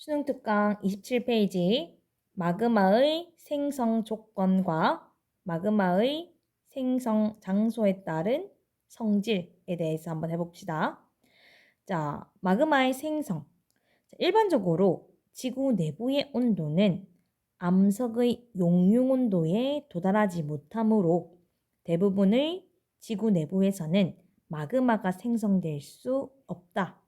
수능 특강 27페이지 마그마의 생성 조건과 마그마의 생성 장소에 따른 성질에 대해서 한번 해봅시다. 자, 마그마의 생성. 일반적으로 지구 내부의 온도는 암석의 용융 온도에 도달하지 못하므로 대부분의 지구 내부에서는 마그마가 생성될 수 없다.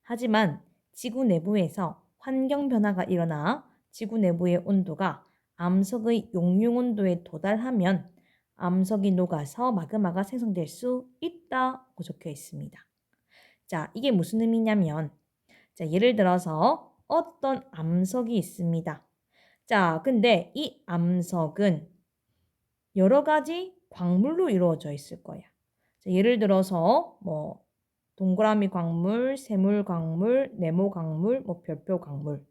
하지만 지구 내부에서 환경 변화가 일어나 지구 내부의 온도가 암석의 용융 온도에 도달하면 암석이 녹아서 마그마가 생성될 수 있다고 적혀 있습니다. 자, 이게 무슨 의미냐면, 자, 예를 들어서 어떤 암석이 있습니다. 자, 근데 이 암석은 여러 가지 광물로 이루어져 있을 거야. 자, 예를 들어서 동그라미 광물, 세물 광물, 네모 광물, 별표 광물.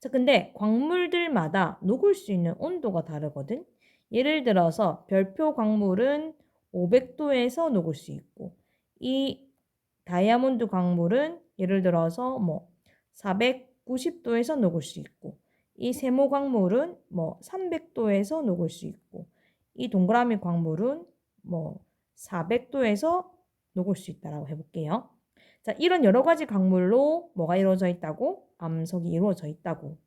자, 근데 광물들마다 녹을 수 있는 온도가 다르거든. 예를 들어서 별표 광물은 500도에서 녹을 수 있고, 이 다이아몬드 광물은 예를 들어서 490도에서 녹을 수 있고, 이 세모 광물은 300도에서 녹을 수 있고, 이 동그라미 광물은 400도에서 녹을 수 있다라고 해볼게요. 자, 이런 여러 가지 광물로 뭐가 이루어져 있다고? 암석이 이루어져 있다고.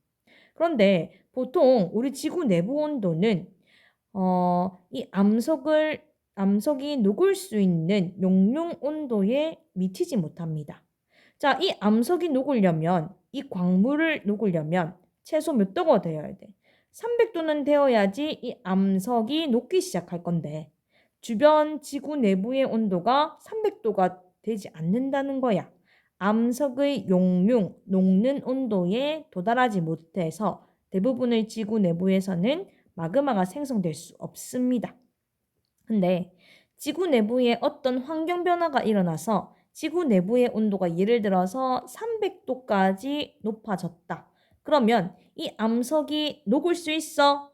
그런데 보통 우리 지구 내부 온도는 이 암석이 녹을 수 있는 용융 온도에 미치지 못합니다. 자, 이 암석이 녹으려면, 이 광물을 녹으려면 최소 몇 도가 되어야 돼? 300도는 되어야지 이 암석이 녹기 시작할 건데, 주변 지구 내부의 온도가 300도가 되지 않는다는 거야. 암석의 용융, 녹는 온도에 도달하지 못해서 대부분의 지구 내부에서는 마그마가 생성될 수 없습니다. 근데 지구 내부에 어떤 환경 변화가 일어나서 지구 내부의 온도가 예를 들어서 300도까지 높아졌다. 그러면 이 암석이 녹을 수 있어?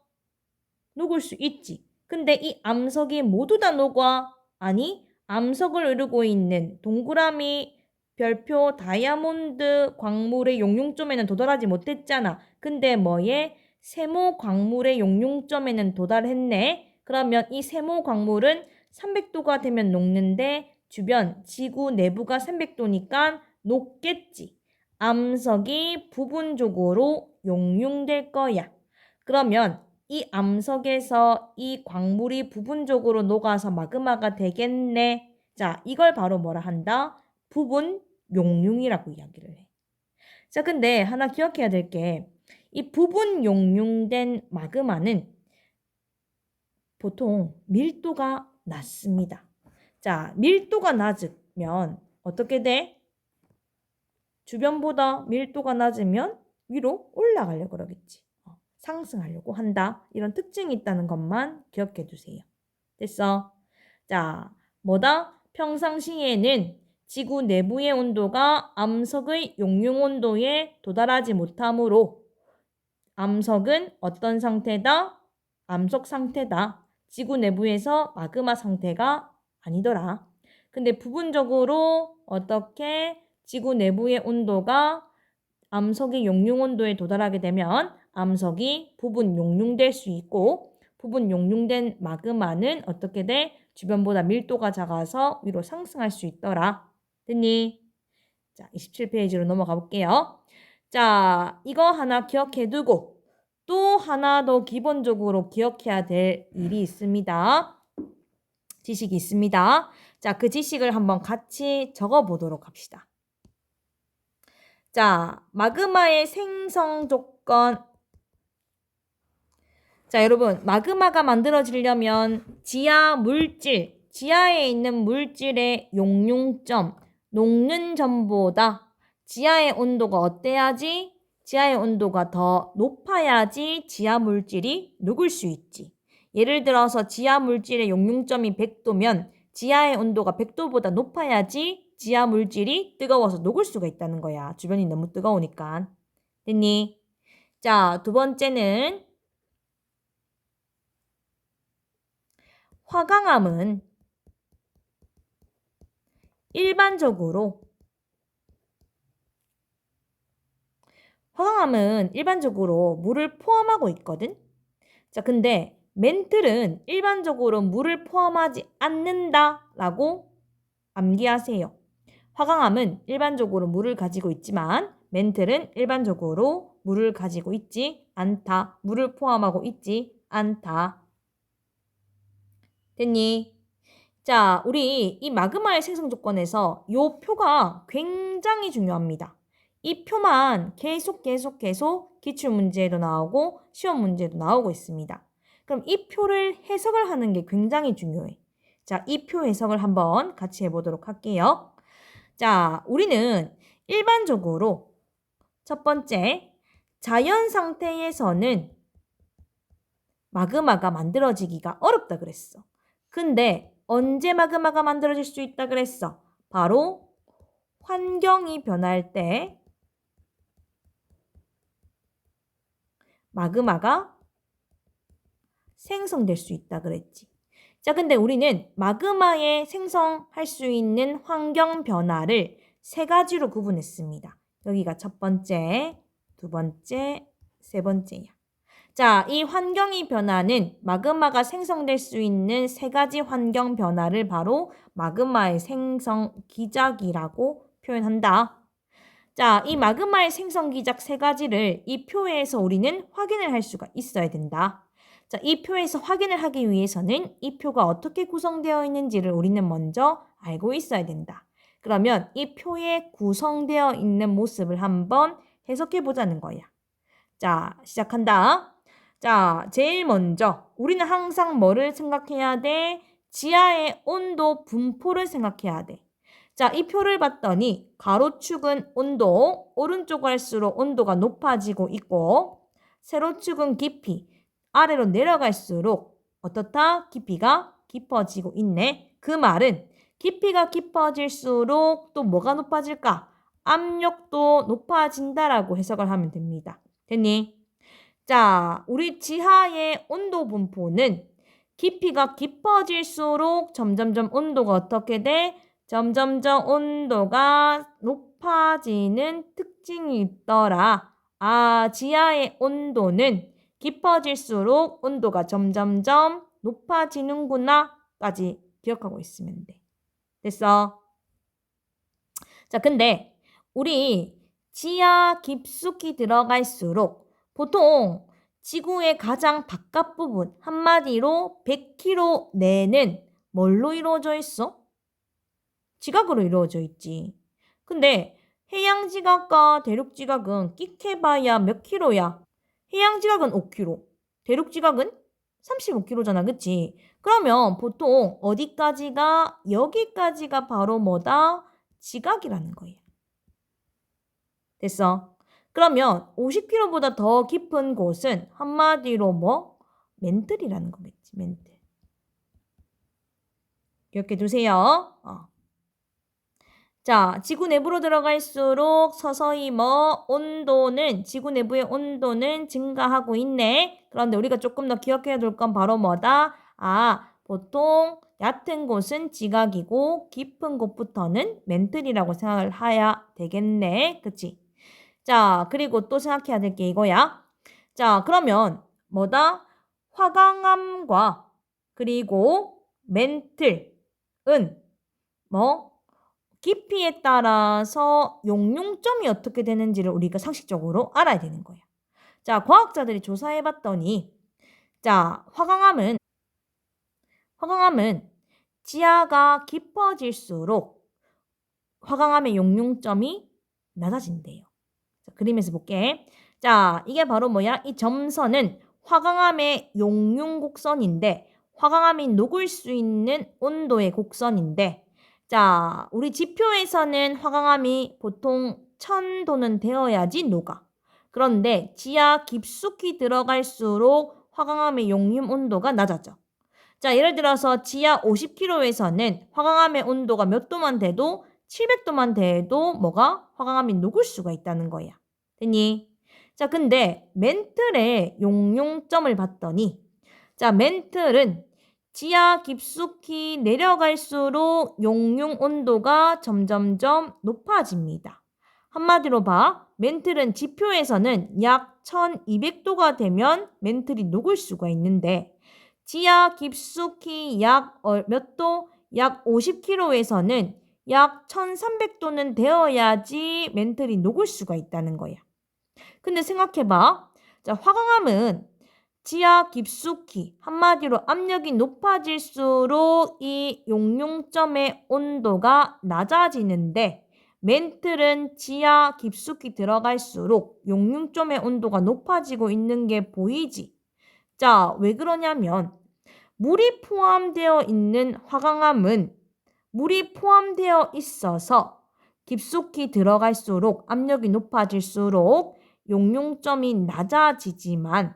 녹을 수 있지. 근데 이 암석이 모두 다 녹아? 아니, 암석을 이루고 있는 동그라미, 별표, 다이아몬드 광물의 용융점에는 도달하지 못했잖아. 근데 뭐에? 세모 광물의 용융점에는 도달했네. 그러면 이 세모 광물은 300도가 되면 녹는데 주변 지구 내부가 300도니까 녹겠지. 암석이 부분적으로 용융될 거야. 그러면 이 암석에서 이 광물이 부분적으로 녹아서 마그마가 되겠네. 자, 이걸 바로 뭐라 한다? 부분 용융이라고 이야기를 해. 자, 근데 하나 기억해야 될 게, 이 부분 용융된 마그마는 보통 밀도가 낮습니다. 자, 밀도가 낮으면 어떻게 돼? 주변보다 밀도가 낮으면 위로 올라가려고 그러겠지. 상승하려고 한다. 이런 특징이 있다는 것만 기억해 두세요. 됐어? 자, 뭐다? 평상시에는 지구 내부의 온도가 암석의 용융 온도에 도달하지 못하므로 암석은 어떤 상태다? 암석 상태다. 지구 내부에서 마그마 상태가 아니더라. 근데 부분적으로 어떻게 지구 내부의 온도가 암석의 용융 온도에 도달하게 되면 암석이 부분 용융될 수 있고, 부분 용융된 마그마는 어떻게 돼? 주변보다 밀도가 작아서 위로 상승할 수 있더라. 됐니? 자, 27페이지로 넘어가 볼게요. 자, 이거 하나 기억해 두고 또 하나 더 기본적으로 기억해야 될 일이 있습니다. 지식이 있습니다. 자, 그 지식을 한번 같이 적어 보도록 합시다. 자, 마그마의 생성 조건. 자, 여러분, 마그마가 만들어지려면 지하 물질, 지하에 있는 물질의 용융점, 녹는 점보다 지하의 온도가 어때야지? 지하의 온도가 더 높아야지 지하 물질이 녹을 수 있지. 예를 들어서 지하 물질의 용융점이 100도면 지하의 온도가 100도보다 높아야지 지하 물질이 뜨거워서 녹을 수가 있다는 거야. 주변이 너무 뜨거우니까. 됐니? 자, 두 번째는 화강암은 일반적으로 화강암은 일반적으로 물을 포함하고 있거든. 자, 근데 멘틀은 일반적으로 물을 포함하지 않는다라고 암기하세요. 화강암은 일반적으로 물을 가지고 있지만 멘틀은 일반적으로 물을 가지고 있지 않다. 물을 포함하고 있지 않다. 됐니? 자, 우리 이 마그마의 생성 조건에서 요 표가 굉장히 중요합니다. 이 표만 계속 기출문제에도 나오고 시험 문제에도 나오고 있습니다. 그럼 이 표를 해석을 하는 게 굉장히 중요해. 자, 이 표 해석을 한번 같이 해보도록 할게요. 자, 우리는 일반적으로 첫 번째, 자연 상태에서는 마그마가 만들어지기가 어렵다 그랬어. 근데 언제 마그마가 만들어질 수 있다 그랬어? 바로 환경이 변할 때 마그마가 생성될 수 있다 그랬지. 자, 근데 우리는 마그마에 생성할 수 있는 환경 변화를 세 가지로 구분했습니다. 여기가 첫 번째, 두 번째, 세 번째야. 자, 이 환경이 변화는 마그마가 생성될 수 있는 세 가지 환경 변화를 바로 마그마의 생성 기작이라고 표현한다. 자, 이 마그마의 생성 기작 세 가지를 이 표에서 우리는 확인을 할 수가 있어야 된다. 자, 이 표에서 확인을 하기 위해서는 이 표가 어떻게 구성되어 있는지를 우리는 먼저 알고 있어야 된다. 그러면 이 표에 구성되어 있는 모습을 한번 해석해 보자는 거야. 자, 시작한다. 자, 제일 먼저 우리는 항상 뭐를 생각해야 돼? 지하의 온도 분포를 생각해야 돼. 자, 이 표를 봤더니 가로축은 온도, 오른쪽 갈수록 온도가 높아지고 있고 세로축은 깊이, 아래로 내려갈수록 어떻다? 깊이가 깊어지고 있네. 그 말은 깊이가 깊어질수록 또 뭐가 높아질까? 압력도 높아진다라고 해석을 하면 됩니다. 됐니? 자, 우리 지하의 온도 분포는 깊이가 깊어질수록 점점점 온도가 어떻게 돼? 점점점 온도가 높아지는 특징이 있더라. 아, 지하의 온도는 깊어질수록 온도가 점점점 높아지는구나 까지 기억하고 있으면 돼. 됐어? 자, 근데 우리 지하 깊숙이 들어갈수록 보통 지구의 가장 바깥 부분, 한마디로 100km 내는 뭘로 이루어져 있어? 지각으로 이루어져 있지. 근데 해양 지각과 대륙 지각은 끽해봐야 몇 킬로야? 해양 지각은 5km, 대륙 지각은 35km잖아, 그치? 그러면 보통 어디까지가, 여기까지가 바로 뭐다? 지각이라는 거예요. 됐어? 그러면 50km보다 더 깊은 곳은 한마디로 뭐? 멘틀이라는 거겠지, 멘틀. 기억해 두세요. 자, 지구 내부로 들어갈수록 서서히 온도는, 지구 내부의 온도는 증가하고 있네. 그런데 우리가 조금 더 기억해야 될 건 바로 뭐다? 아, 보통 얕은 곳은 지각이고 깊은 곳부터는 멘틀이라고 생각을 해야 되겠네. 그치? 자, 그리고 또 생각해야 될 게 이거야. 자, 그러면 뭐다? 화강암과 그리고 멘틀은 깊이에 따라서 용융점이 어떻게 되는지를 우리가 상식적으로 알아야 되는 거야. 자, 과학자들이 조사해봤더니 자, 화강암은 지하가 깊어질수록 화강암의 용융점이 낮아진대요. 자, 그림에서 볼게. 자, 이게 바로 뭐야? 이 점선은 화강암의 용융 곡선인데 화강암이 녹을 수 있는 온도의 곡선인데 자, 우리 지표에서는 화강암이 보통 1000도는 되어야지 녹아. 그런데 지하 깊숙이 들어갈수록 화강암의 용융 온도가 낮아져. 자, 예를 들어서 지하 50km에서는 화강암의 온도가 몇 도만 돼도 700도만 돼도 뭐가? 화강암이 녹을 수가 있다는 거야. 됐니? 자, 근데 멘틀의 용융점을 봤더니 자, 멘틀은 지하 깊숙이 내려갈수록 용융 온도가 점점점 높아집니다. 한마디로 봐. 멘틀은 지표에서는 약 1200도가 되면 멘틀이 녹을 수가 있는데 지하 깊숙이 약 몇 도? 약 50km에서는 약 1300도는 되어야지 멘틀이 녹을 수가 있다는 거야. 근데 생각해봐. 자, 화강암은 지하 깊숙이 한마디로 압력이 높아질수록 이 용융점의 온도가 낮아지는데 멘틀은 지하 깊숙이 들어갈수록 용융점의 온도가 높아지고 있는 게 보이지. 자, 왜 그러냐면 물이 포함되어 있는 화강암은 물이 포함되어 있어서 깊숙이 들어갈수록 압력이 높아질수록 용융점이 낮아지지만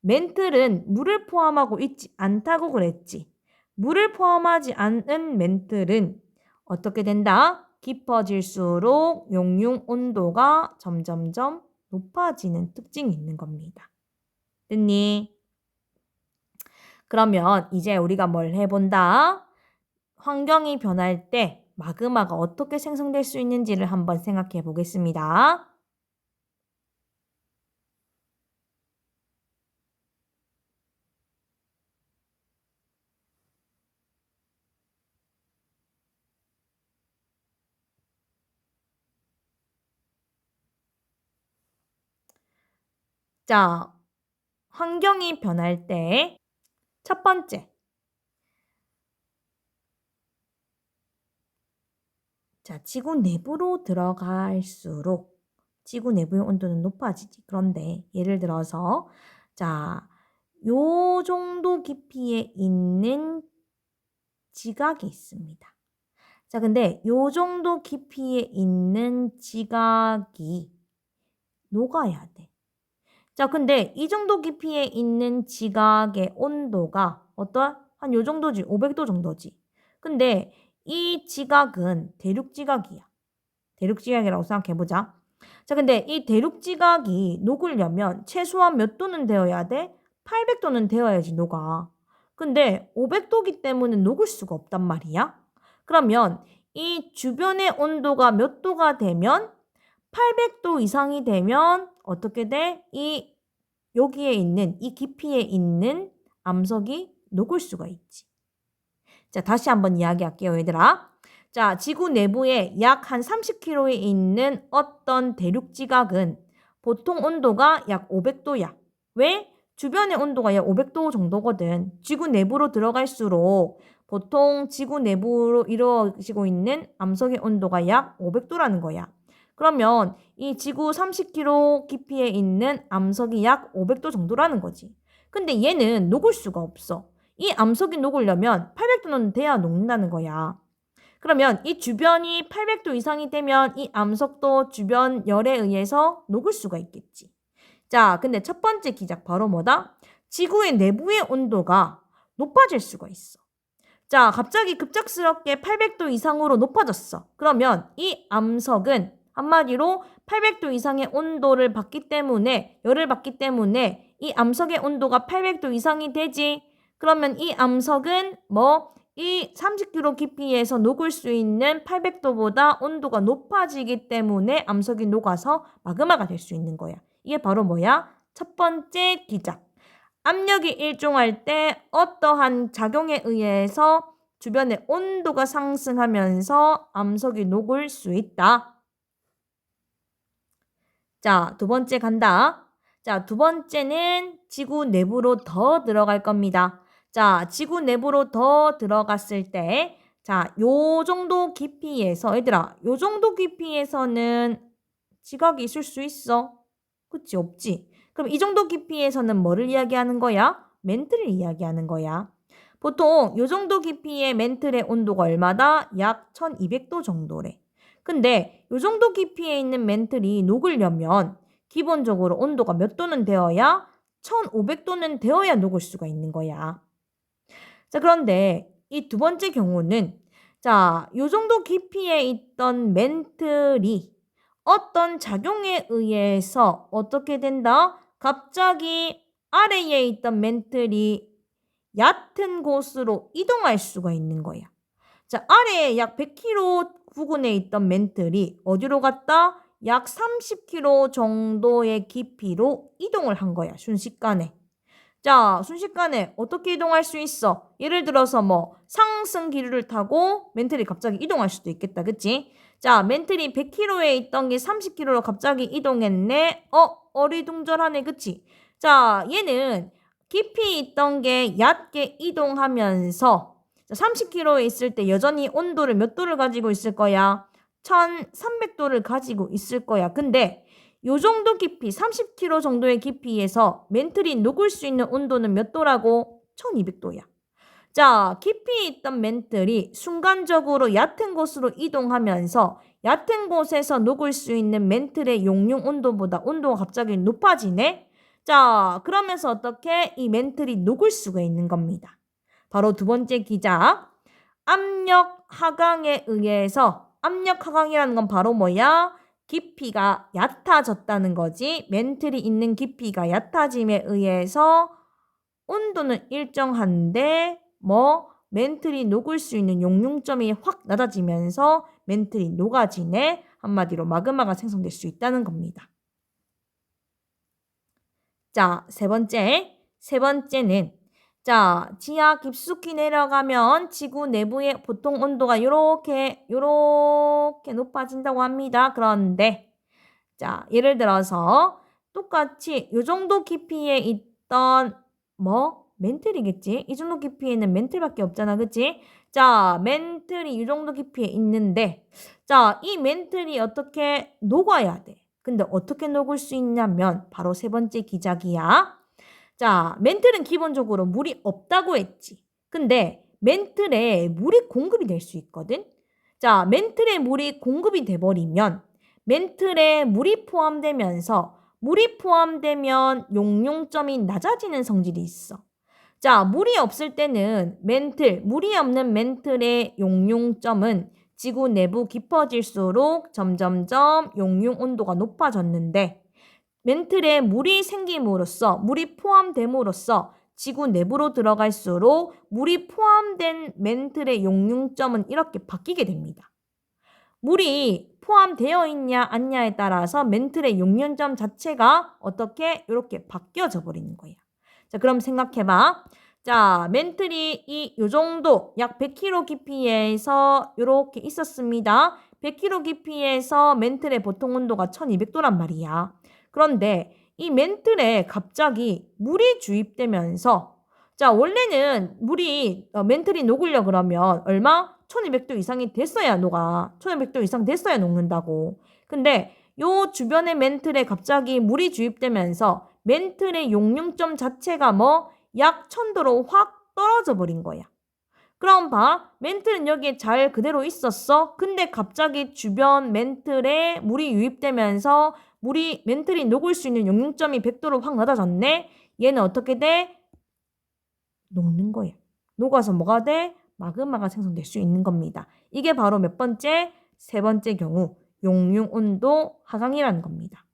멘틀은 물을 포함하고 있지 않다고 그랬지. 물을 포함하지 않은 멘틀은 어떻게 된다? 깊어질수록 용융 온도가 점점점 높아지는 특징이 있는 겁니다. 됐니? 그러면 이제 우리가 뭘 해본다? 환경이 변할 때 마그마가 어떻게 생성될 수 있는지를 한번 생각해 보겠습니다. 자, 환경이 변할 때 첫 번째. 자, 지구 내부로 들어갈수록 지구 내부의 온도는 높아지지. 그런데 예를 들어서 자, 요 정도 깊이에 있는 지각이 있습니다. 자, 근데 요 정도 깊이에 있는 지각이 녹아야 돼. 자, 근데 이 정도 깊이에 있는 지각의 온도가 한 요 정도지, 500도 정도지. 근데 이 지각은 대륙지각이야. 대륙지각이라고 생각해보자. 자, 근데 이 대륙지각이 녹으려면 최소한 몇 도는 되어야 돼? 800도는 되어야지 녹아. 근데 500도기 때문에 녹을 수가 없단 말이야. 그러면 이 주변의 온도가 몇 도가 되면 800도 이상이 되면 어떻게 돼? 여기에 있는 이 깊이에 있는 암석이 녹을 수가 있지. 자, 다시 한번 이야기할게요, 얘들아. 자, 지구 내부에 약 한 30km에 있는 어떤 대륙지각은 보통 온도가 약 500도야. 왜? 주변의 온도가 약 500도 정도거든. 지구 내부로 들어갈수록 보통 지구 내부로 이루어지고 있는 암석의 온도가 약 500도라는 거야. 그러면 이 지구 30km 깊이에 있는 암석이 약 500도 정도라는 거지. 근데 얘는 녹을 수가 없어. 이 암석이 녹으려면 800도는 돼야 녹는다는 거야. 그러면 이 주변이 800도 이상이 되면 이 암석도 주변 열에 의해서 녹을 수가 있겠지. 자, 근데 첫 번째 기작 바로 뭐다? 지구의 내부의 온도가 높아질 수가 있어. 자, 갑자기 급작스럽게 800도 이상으로 높아졌어. 그러면 이 암석은 한마디로 800도 이상의 온도를 받기 때문에, 열을 받기 때문에 이 암석의 온도가 800도 이상이 되지. 그러면 이 암석은 이 30km 깊이에서 녹을 수 있는 800도보다 온도가 높아지기 때문에 암석이 녹아서 마그마가 될 수 있는 거야. 이게 바로 뭐야? 첫 번째 기작. 압력이 일종할 때 어떠한 작용에 의해서 주변의 온도가 상승하면서 암석이 녹을 수 있다. 자, 두 번째 간다. 자, 두 번째는 지구 내부로 더 들어갈 겁니다. 자, 지구 내부로 더 들어갔을 때, 자, 요 정도 깊이에서, 얘들아, 요 정도 깊이에서는 지각이 있을 수 있어? 그치, 없지. 그럼 이 정도 깊이에서는 뭐를 이야기하는 거야? 멘틀을 이야기하는 거야. 보통 요 정도 깊이의 멘틀의 온도가 얼마다? 약 1200도 정도래. 근데 요 정도 깊이에 있는 멘틀이 녹으려면 기본적으로 온도가 몇 도는 되어야? 1500도는 되어야 녹을 수가 있는 거야. 자, 그런데 이 두 번째 경우는 자, 요 정도 깊이에 있던 멘틀이 어떤 작용에 의해서 어떻게 된다? 갑자기 아래에 있던 멘틀이 얕은 곳으로 이동할 수가 있는 거야. 자, 아래에 약 100km 부근에 있던 멘틀이 어디로 갔다? 약 30km 정도의 깊이로 이동을 한 거야. 순식간에. 자, 순식간에 어떻게 이동할 수 있어? 예를 들어서 뭐 상승 기류를 타고 멘틀이 갑자기 이동할 수도 있겠다. 그치? 자, 멘틀이 100km에 있던 게 30km로 갑자기 이동했네. 어리둥절하네. 그치? 자, 얘는 깊이 있던 게 얕게 이동하면서 30km에 있을 때 여전히 온도를 몇 도를 가지고 있을 거야? 1300도를 가지고 있을 거야. 근데 요 정도 깊이, 30km 정도의 깊이에서 멘틀이 녹을 수 있는 온도는 몇 도라고? 1200도야. 자, 깊이 있던 멘틀이 순간적으로 얕은 곳으로 이동하면서 얕은 곳에서 녹을 수 있는 멘틀의 용융 온도보다 온도가 갑자기 높아지네? 자, 그러면서 어떻게 이 멘틀이 녹을 수가 있는 겁니다. 바로 두 번째 기자. 압력 하강에 의해서, 압력 하강이라는 건 바로 뭐야? 깊이가 얕아졌다는 거지. 멘틀이 있는 깊이가 얕아짐에 의해서 온도는 일정한데 멘틀이 녹을 수 있는 용융점이 확 낮아지면서 멘틀이 녹아지네. 한마디로 마그마가 생성될 수 있다는 겁니다. 자, 세 번째는 자, 지하 깊숙이 내려가면 지구 내부의 보통 온도가 요렇게 높아진다고 합니다. 그런데 자, 예를 들어서 똑같이 요 정도 깊이에 있던 멘틀이겠지? 이 정도 깊이에는 멘틀밖에 없잖아. 그치? 자, 멘틀이 이 정도 깊이에 있는데 자, 이 멘틀이 어떻게 녹아야 돼? 근데 어떻게 녹을 수 있냐면 바로 세 번째 기작이야. 자, 멘틀은 기본적으로 물이 없다고 했지. 근데 멘틀에 물이 공급이 될 수 있거든. 자, 멘틀에 물이 공급이 돼버리면 멘틀에 물이 포함되면 용융점이 낮아지는 성질이 있어. 자, 물이 없을 때는 물이 없는 멘틀의 용융점은 지구 내부 깊어질수록 점점점 용융 온도가 높아졌는데 멘틀에 물이 포함됨으로써 지구 내부로 들어갈수록 물이 포함된 멘틀의 용융점은 이렇게 바뀌게 됩니다. 물이 포함되어 있냐 아니냐에 따라서 멘틀의 용융점 자체가 어떻게 이렇게 바뀌어져 버리는 거예요. 자, 그럼 생각해봐. 자, 멘틀이 요 정도 약 100km 깊이에서 이렇게 있었습니다. 100km 깊이에서 멘틀의 보통 온도가 1200도란 말이야. 그런데 이 멘틀에 갑자기 물이 주입되면서 자, 원래는 멘틀이 녹으려 그러면 얼마? 1200도 이상이 됐어야 녹아. 1200도 이상 됐어야 녹는다고. 근데 요 주변의 멘틀에 갑자기 물이 주입되면서 멘틀의 용융점 자체가 약 1000도로 확 떨어져 버린 거야. 그럼 봐. 멘틀은 여기에 잘 그대로 있었어. 근데 갑자기 주변 멘틀에 물이 유입되면서 멘틀이 녹을 수 있는 용융점이 100도로 확 낮아졌네. 얘는 어떻게 돼? 녹는 거야. 녹아서 뭐가 돼? 마그마가 생성될 수 있는 겁니다. 이게 바로 몇 번째? 세 번째 경우 용융 온도 하강이라는 겁니다.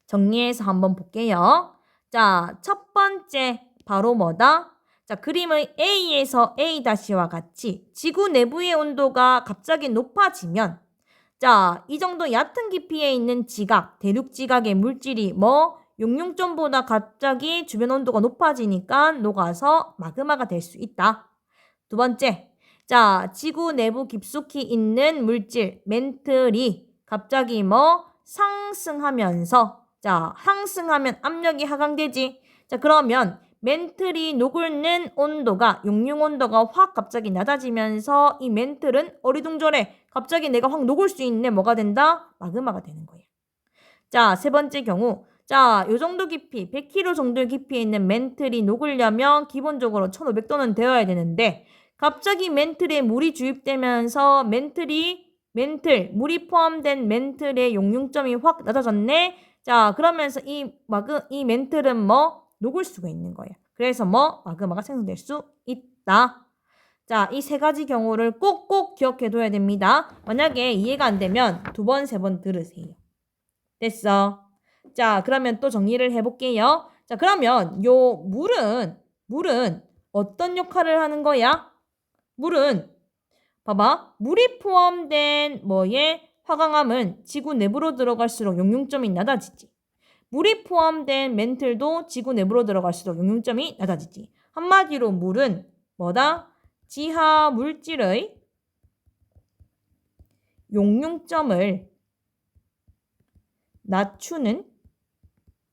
정리해서 한번 볼게요. 자, 첫 번째 바로 뭐다? 자, 그림의 A에서 A-와 같이 지구 내부의 온도가 갑자기 높아지면 자, 이 정도 얕은 깊이에 있는 대륙 지각의 물질이 용융점보다 갑자기 주변 온도가 높아지니까 녹아서 마그마가 될 수 있다. 두 번째, 자, 지구 내부 깊숙이 있는 물질, 멘틀이 갑자기 상승하면 압력이 하강되지. 자, 그러면 멘틀이 녹는 온도가, 용융 온도가 확 갑자기 낮아지면서 이 멘틀은 어리둥절해. 갑자기 내가 확 녹을 수 있네. 뭐가 된다? 마그마가 되는 거예요. 자, 세 번째 경우. 자, 요 정도 깊이, 100km 정도의 깊이에 있는 멘틀이 녹으려면 기본적으로 1500도는 되어야 되는데 갑자기 멘틀에 물이 주입되면서 물이 포함된 멘틀의 용융점이 확 낮아졌네. 자, 그러면서 이 멘틀은 녹을 수가 있는 거예요. 그래서 마그마가 생성될 수 있다. 자, 이 세 가지 경우를 꼭꼭 기억해둬야 됩니다. 만약에 이해가 안 되면 2번, 3번 들으세요. 됐어. 자, 그러면 또 정리를 해볼게요. 자, 그러면 요 물은 어떤 역할을 하는 거야? 물은 봐봐. 물이 포함된 화강암은 지구 내부로 들어갈수록 용융점이 낮아지지. 물이 포함된 멘틀도 지구 내부로 들어갈수록 용융점이 낮아지지. 한마디로 물은 뭐다? 지하 물질의 용융점을 낮추는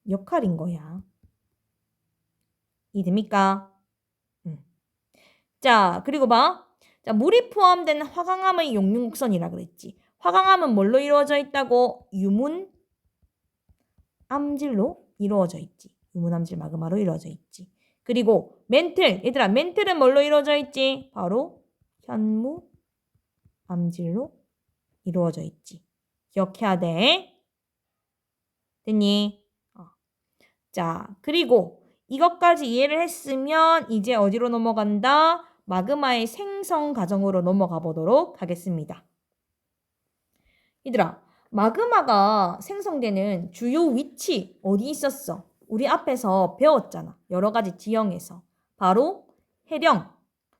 역할인 거야. 이해됩니까? 자, 그리고 봐. 자, 물이 포함된 화강암의 용융곡선이라 그랬지. 화강암은 뭘로 이루어져 있다고? 유문암질로 이루어져 있지. 유문암질 마그마로 이루어져 있지. 그리고 멘틀, 얘들아, 멘틀은 뭘로 이루어져 있지? 바로 현무암질로 이루어져 있지. 기억해야 돼. 됐니? 자, 그리고 이것까지 이해를 했으면 이제 어디로 넘어간다? 마그마의 생성 과정으로 넘어가 보도록 하겠습니다. 얘들아, 마그마가 생성되는 주요 위치 어디 있었어? 우리 앞에서 배웠잖아. 여러 가지 지형에서. 바로 해령,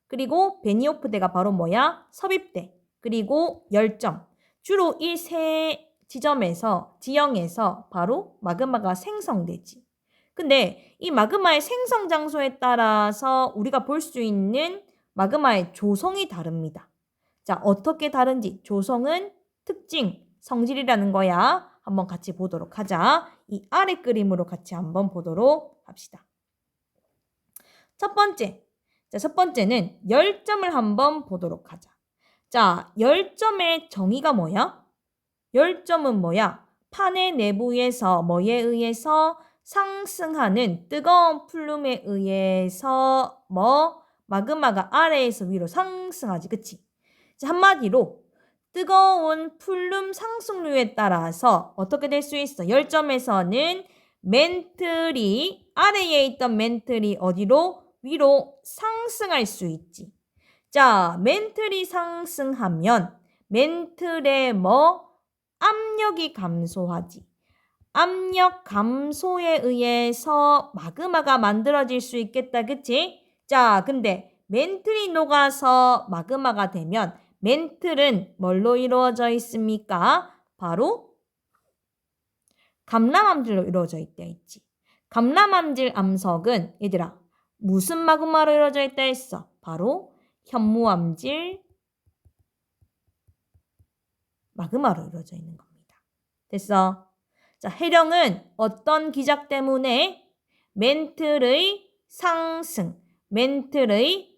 그리고 베니오프대가 바로 뭐야? 섭입대, 그리고 열점. 주로 이 세 지형에서 바로 마그마가 생성되지. 근데 이 마그마의 생성 장소에 따라서 우리가 볼 수 있는 마그마의 조성이 다릅니다. 자, 어떻게 다른지 조성은 특징, 성질이라는 거야. 한번 같이 보도록 하자. 이 아래 그림으로 같이 한번 보도록 합시다. 첫 번째는 열점을 한번 보도록 하자. 자, 열점의 정의가 뭐야? 열점은 뭐야? 판의 내부에서 뭐에 의해서 상승하는 뜨거운 플룸에 의해서 마그마가 아래에서 위로 상승하지. 그치? 한마디로 뜨거운 플룸 상승률에 따라서 어떻게 될 수 있어? 열점에서는 멘틀이 아래에 있던 멘틀이 어디로? 위로 상승할 수 있지. 자, 멘틀이 상승하면 멘틀의 압력이 감소하지. 압력 감소에 의해서 마그마가 만들어질 수 있겠다. 그치? 자, 근데 멘틀이 녹아서 마그마가 되면 멘틀은 뭘로 이루어져 있습니까? 바로 감람암질로 이루어져 있다 했지. 감람암질 암석은 얘들아 무슨 마그마로 이루어져 있다 했어? 바로 현무암질 마그마로 이루어져 있는 겁니다. 됐어? 자, 해령은 어떤 기작 때문에 멘틀의 상승, 멘틀의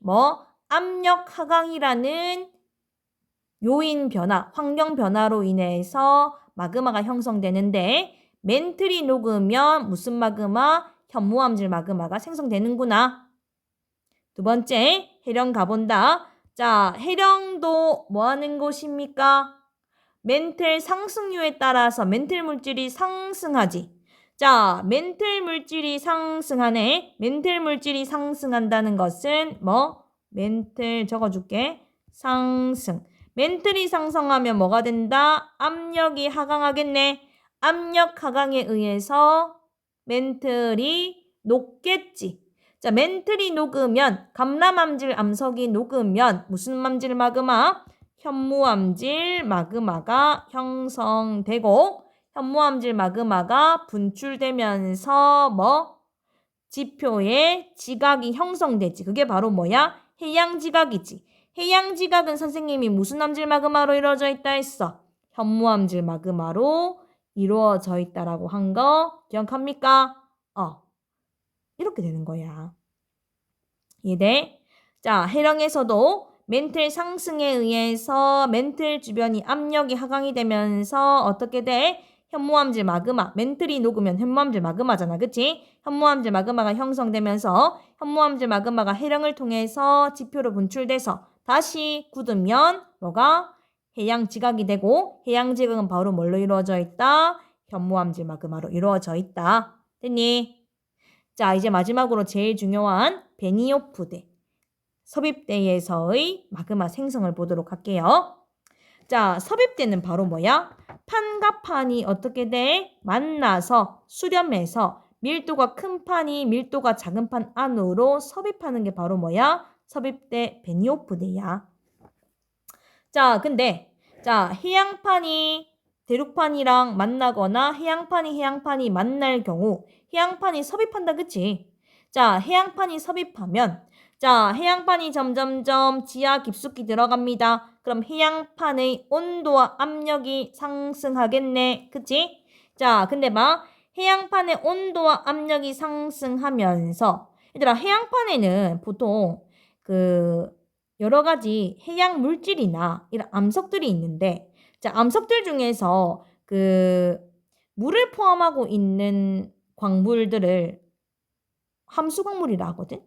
압력 하강이라는 요인 변화, 환경 변화로 인해서 마그마가 형성되는데 멘틀이 녹으면 무슨 마그마? 현무암질 마그마가 생성되는구나. 두 번째, 해령 가본다. 자, 해령도 뭐 하는 곳입니까? 멘틀 상승률에 따라서 멘틀 물질이 상승하지. 자, 멘틀 물질이 상승하네. 멘틀 물질이 상승한다는 것은 멘틀 적어줄게. 상승. 멘틀이 상승하면 뭐가 된다? 압력이 하강하겠네. 압력 하강에 의해서 멘틀이 녹겠지. 자, 멘틀이 녹으면 감람암질 암석이 녹으면 무슨 암질 마그마? 현무암질 마그마가 형성되고 현무암질 마그마가 분출되면서 지표에 지각이 형성되지. 그게 바로 뭐야? 해양지각이지. 해양지각은 선생님이 무슨 암질 마그마로 이루어져 있다 했어? 현무암질 마그마로 이루어져 있다라고 한 거 기억합니까? 이렇게 되는 거야. 이해돼? 자, 해령에서도 멘틀 상승에 의해서 멘틀 주변이 압력이 하강이 되면서 어떻게 돼? 현무암질 마그마. 멘틀이 녹으면 현무암질 마그마잖아. 그치? 현무암질 마그마가 형성되면서 현무암질 마그마가 해령을 통해서 지표로 분출돼서 다시 굳으면 뭐가? 해양지각이 되고 해양지각은 바로 뭘로 이루어져 있다? 현무암질 마그마로 이루어져 있다. 됐니? 자, 이제 마지막으로 제일 중요한 베니오프대. 섭입대에서의 마그마 생성을 보도록 할게요. 자, 섭입대는 바로 뭐야? 판과 판이 어떻게 돼? 만나서 수렴해서 밀도가 큰 판이 밀도가 작은 판 안으로 섭입하는 게 바로 뭐야? 섭입대 베니오프대야. 자, 근데 자, 해양판이 대륙판이랑 만나거나 해양판이 만날 경우 해양판이 섭입한다, 그치? 자, 해양판이 섭입하면 자, 해양판이 점점점 지하 깊숙이 들어갑니다. 그럼 해양판의 온도와 압력이 상승하겠네, 그치? 자, 근데 막 해양판의 온도와 압력이 상승하면서 얘들아, 해양판에는 보통 여러 가지 해양 물질이나 이런 암석들이 있는데, 자, 암석들 중에서 물을 포함하고 있는 광물들을 함수광물이라 하거든.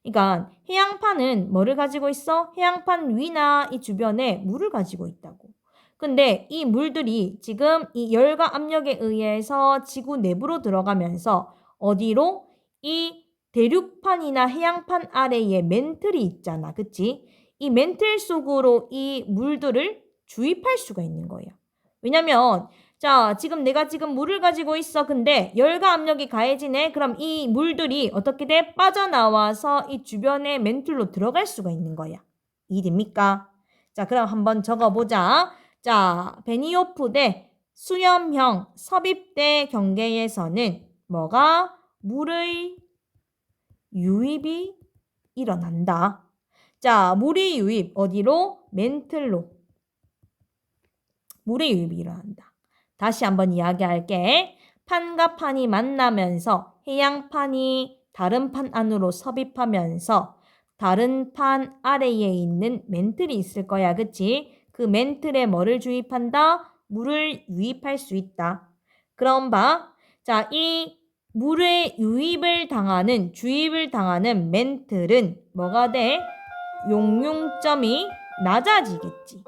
그러니까 해양판은 뭐를 가지고 있어? 해양판 위나 이 주변에 물을 가지고 있다고. 근데 이 물들이 지금 이 열과 압력에 의해서 지구 내부로 들어가면서 어디로? 이 대륙판이나 해양판 아래에 멘틀이 있잖아. 그치? 이 멘틀 속으로 이 물들을 주입할 수가 있는 거야. 왜냐면 자, 내가 지금 물을 가지고 있어. 근데 열과 압력이 가해지네. 그럼 이 물들이 어떻게 돼? 빠져나와서 이 주변의 멘틀로 들어갈 수가 있는 거야. 이해됩니까? 자, 그럼 한번 적어보자. 자, 베니오프 대 수염형 섭입대 경계에서는 뭐가? 물의 유입이 일어난다. 자, 물의 유입 어디로? 멘틀로. 물의 유입이 일어난다. 다시 한번 이야기할게. 판과 판이 만나면서 해양판이 다른 판 안으로 섭입하면서 다른 판 아래에 있는 멘틀이 있을 거야. 그치? 그 멘틀에 뭐를 주입한다? 물을 유입할 수 있다. 그럼 봐. 자, 이 물의 주입을 당하는 멘틀은 뭐가 돼? 용융점이 낮아지겠지.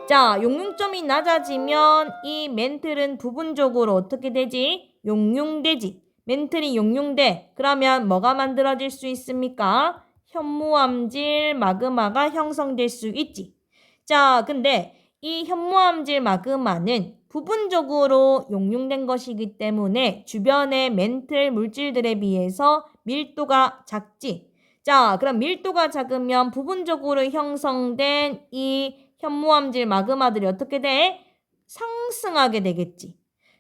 자, 용융점이 낮아지면 이 멘틀은 부분적으로 어떻게 되지? 용융되지. 멘틀이 용융돼. 그러면 뭐가 만들어질 수 있습니까? 현무암질 마그마가 형성될 수 있지. 자, 근데 이 현무암질 마그마는 부분적으로 용융된 것이기 때문에 주변의 멘틀 물질들에 비해서 밀도가 작지. 자, 그럼 밀도가 작으면 부분적으로 형성된 이 현무암질 마그마들이 어떻게 돼? 상승하게 되겠지.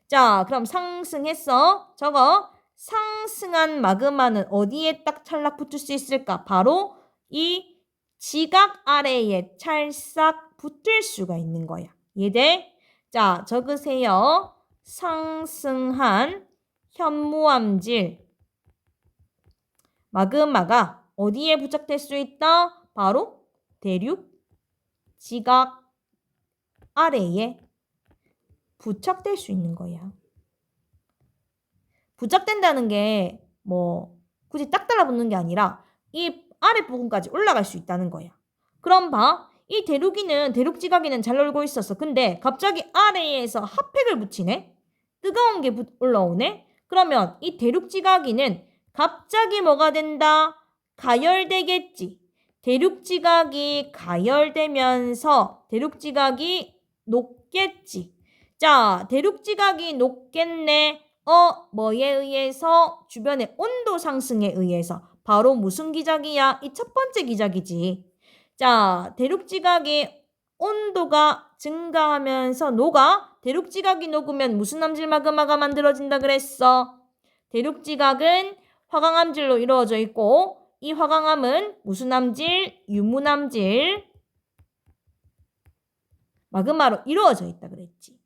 자, 그럼 상승했어. 저거 상승한 마그마는 어디에 딱 찰락 붙을 수 있을까? 바로 이 지각 아래에 찰싹 붙을 수가 있는 거야. 이해돼? 자, 적으세요. 상승한 현무암질 마그마가 어디에 부착될 수 있다? 바로 대륙 지각 아래에 부착될 수 있는 거야. 부착된다는 게 굳이 딱 달라붙는 게 아니라 이 아래 부분까지 올라갈 수 있다는 거야. 그럼 봐. 이 대륙 지각이는 잘 놀고 있었어. 근데 갑자기 아래에서 핫팩을 붙이네? 뜨거운 게 올라오네? 그러면 이 대륙 지각이는 갑자기 뭐가 된다? 가열되겠지. 대륙 지각이 가열되면서 대륙 지각이 녹겠지. 자, 대륙 지각이 녹겠네. 뭐에 의해서? 주변의 온도 상승에 의해서. 바로 무슨 기작이야? 이 첫 번째 기작이지. 자, 대륙 지각이 온도가 증가하면서 녹아. 대륙 지각이 녹으면 무슨 암질 마그마가 만들어진다 그랬어? 대륙 지각은 화강암질로 이루어져 있고 이 화강암은 무슨 암질? 유문암질 마그마로 이루어져 있다 그랬지.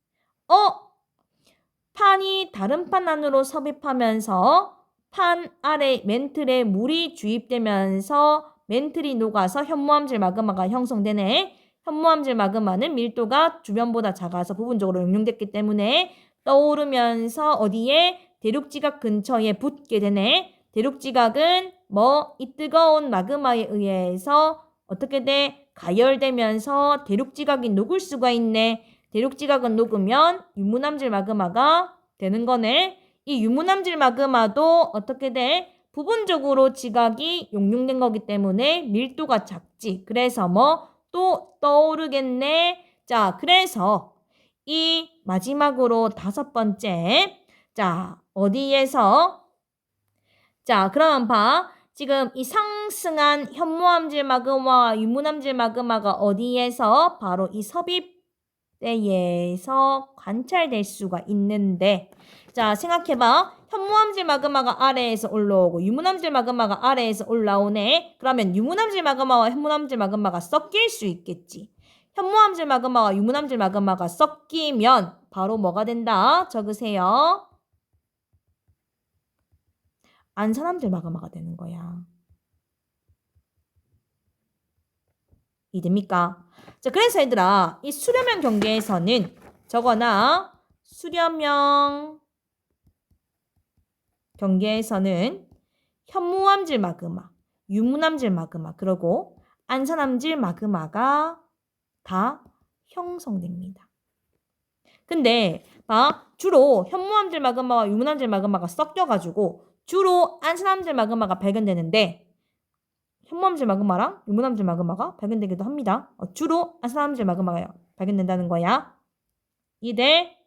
판이 다른 판 안으로 섭입하면서 판 아래 멘틀에 물이 주입되면서 멘틀이 녹아서 현무암질 마그마가 형성되네. 현무암질 마그마는 밀도가 주변보다 작아서 부분적으로 용융됐기 때문에 떠오르면서 어디에? 대륙지각 근처에 붙게 되네. 대륙지각은 이 뜨거운 마그마에 의해서 어떻게 돼? 가열되면서 대륙지각이 녹을 수가 있네. 대륙지각은 녹으면 유문암질 마그마가 되는 거네. 이 유문암질 마그마도 어떻게 돼? 부분적으로 지각이 용융된 거기 때문에 밀도가 작지. 그래서 또 떠오르겠네. 자, 그래서 이 마지막으로 5번째. 자, 어디에서? 자, 그러면 봐. 지금 이 상승한 현무암질 마그마와 유문암질 마그마가 어디에서? 바로 이 섭입 때에서 관찰될 수가 있는데 자 생각해봐. 현무암질 마그마가 아래에서 올라오고 유문암질 마그마가 아래에서 올라오네. 그러면 유문암질 마그마와 현무암질 마그마가 섞일 수 있겠지. 현무암질 마그마와 유문암질 마그마가 섞이면 바로 뭐가 된다? 적으세요. 안산암질 마그마가 되는 거야. 이해됩니까? 자, 그래서 얘들아, 이 수렴형 경계에서는 적어놔. 수렴형 경계에서는 현무암질 마그마, 유문암질 마그마, 그리고 안산암질 마그마가 다 형성됩니다. 근데 주로 현무암질 마그마와 유문암질 마그마가 섞여가지고 주로 안산암질 마그마가 발견되는데 현무암질 마그마랑 유문암질 마그마가 발견되기도 합니다. 주로 안산암질 마그마가 발견된다는 거야. 이해돼?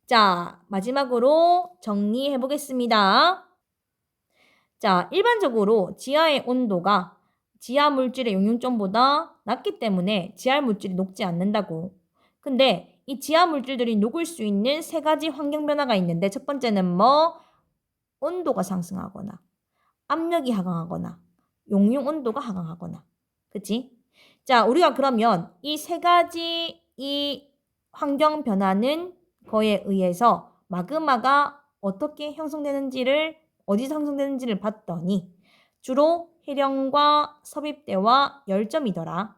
자, 마지막으로 정리해 보겠습니다. 자, 일반적으로 지하의 온도가 지하 물질의 용융점보다 낮기 때문에 지하 물질이 녹지 않는다고. 근데 이 지하 물질들이 녹을 수 있는 세 가지 환경 변화가 있는데 첫 번째는 뭐? 온도가 상승하거나 압력이 하강하거나 용융 온도가 하강하거나. 그치? 자, 우리가 그러면 이 세 가지 이 환경 변화는 거에 의해서 마그마가 어떻게 형성되는지를 어디서 형성되는지를 봤더니 주로 해령과 섭입대와 열점이더라.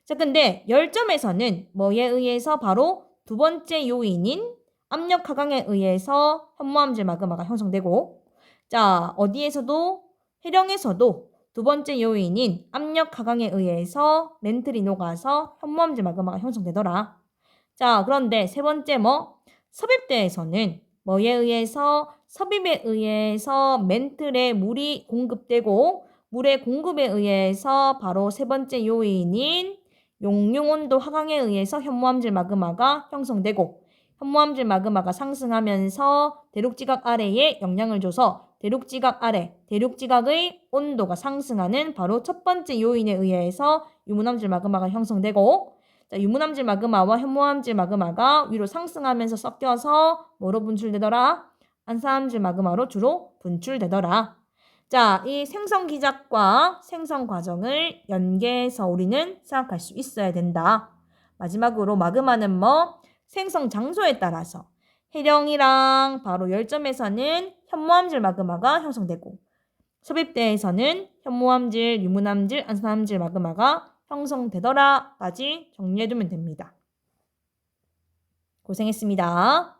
자, 근데 열점에서는 뭐에 의해서 바로 두 번째 요인인 압력 하강에 의해서 현무암질 마그마가 형성되고 자, 어디에서도 해령에서도 두 번째 요인인 압력 하강에 의해서 멘틀이 녹아서 현무암질 마그마가 형성되더라. 자, 그런데 세 번째 섭입대에서는 뭐에 의해서 섭입에 의해서 멘틀에 물이 공급되고 물의 공급에 의해서 바로 세 번째 요인인 용융온도 하강에 의해서 현무암질 마그마가 형성되고 현무암질 마그마가 상승하면서 대륙지각 아래에 영향을 줘서 대륙지각 아래, 대륙지각의 온도가 상승하는 바로 첫 번째 요인에 의해서 유문암질 마그마가 형성되고 자, 유문암질 마그마와 현무암질 마그마가 위로 상승하면서 섞여서 뭐로 분출되더라? 안산암질 마그마로 주로 분출되더라. 자, 이 생성 기작과 생성 과정을 연계해서 우리는 생각할 수 있어야 된다. 마지막으로 마그마는 생성 장소에 따라서 해령이랑 바로 열점에서는 현무암질 마그마가 형성되고 섭입대에서는 현무암질, 유문암질, 안산암질 마그마가 형성되더라까지 정리해두면 됩니다. 고생했습니다.